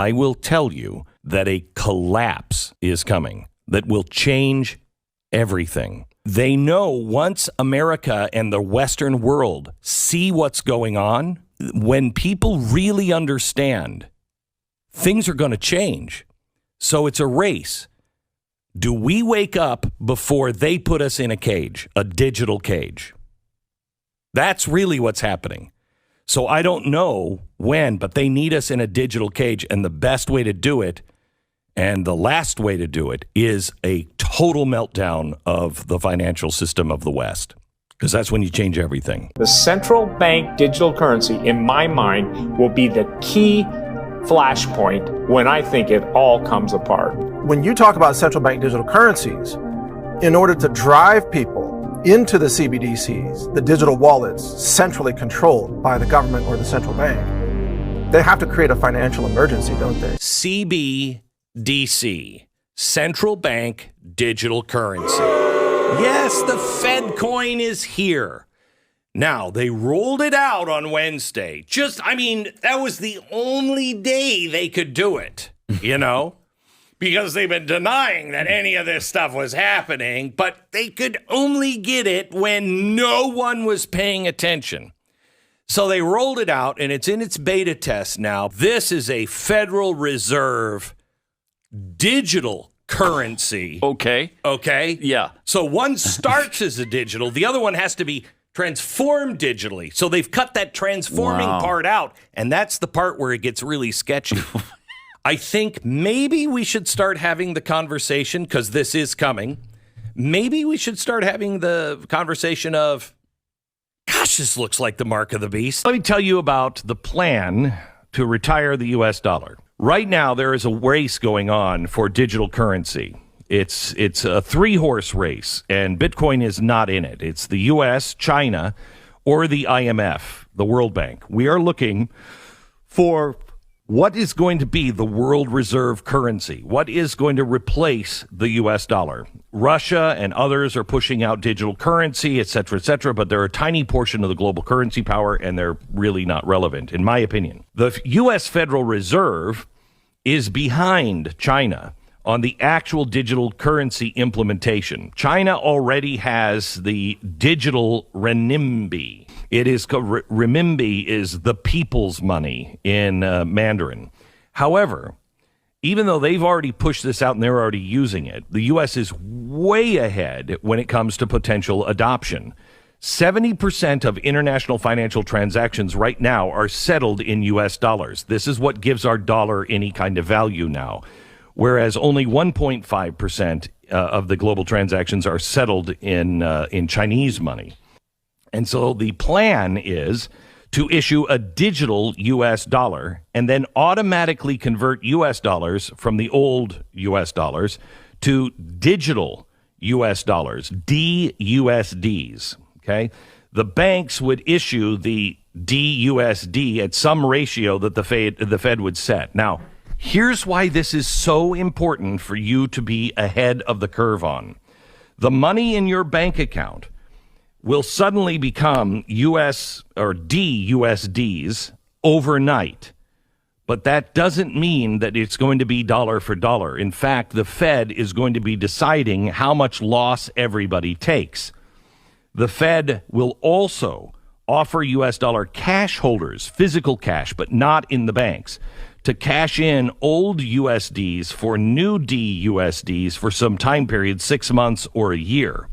I will tell you that a collapse is coming that will change everything. They know once America and the Western world see what's going on, when people really understand, things are going to change. So it's a race. Do we wake up before they put us in a cage, a digital cage? That's really what's happening. So I don't know when, but they need us in a digital cage. And the best way to do it, and the last way to do it, is a total meltdown of the financial system of the West. Because that's when you change everything. The central bank digital currency, in my mind, will be the key flashpoint when I think it all comes apart. When you talk about central bank digital currencies, in order to drive people into the CBDCs, the digital wallets centrally controlled by the government or the central bank, they have to create a financial emergency, don't they? CBDC, central bank digital currency. Yes, the Fed coin is here. Now, they rolled it out on Wednesday. That was the only day they could do it, because they've been denying that any of this stuff was happening, but they could only get it when no one was paying attention. So they rolled it out, and it's in its beta test now. This is a Federal Reserve digital currency. Okay. Yeah. So one starts as a digital. The other one has to be transformed digitally. So they've cut that transforming part out, and that's the part where it gets really sketchy. I think maybe we should start having the conversation, because this is coming. Maybe we should start having the conversation of, gosh, this looks like the mark of the beast. Let me tell you about the plan to retire the U.S. dollar. Right now, there is a race going on for digital currency. It's a three-horse race, and Bitcoin is not in it. It's the U.S., China, or the IMF, the World Bank. We are looking for what is going to be the world reserve currency. What is going to replace the U.S. dollar? Russia and others are pushing out digital currency, et cetera, but they're a tiny portion of the global currency power, and they're really not relevant, in my opinion. The U.S. Federal Reserve is behind China on the actual digital currency implementation. China already has the digital renminbi. Renminbi is the people's money in Mandarin. However, even though they've already pushed this out and they're already using it, the U.S. is way ahead when it comes to potential adoption. 70% of international financial transactions right now are settled in U.S. dollars. This is what gives our dollar any kind of value now, whereas only 1.5% of the global transactions are settled in Chinese money. And so the plan is to issue a digital U.S. dollar and then automatically convert U.S. dollars from the old U.S. dollars to digital U.S. dollars, DUSDs. Okay, the banks would issue the DUSD at some ratio that the Fed would set. Now, here's why this is so important for you to be ahead of the curve on. The money in your bank account will suddenly become US or DUSDs overnight. But that doesn't mean that it's going to be dollar for dollar. In fact, the Fed is going to be deciding how much loss everybody takes. The Fed will also offer U.S. dollar cash holders, physical cash, but not in the banks, to cash in old USDs for new DUSDs for some time period, 6 months or a year.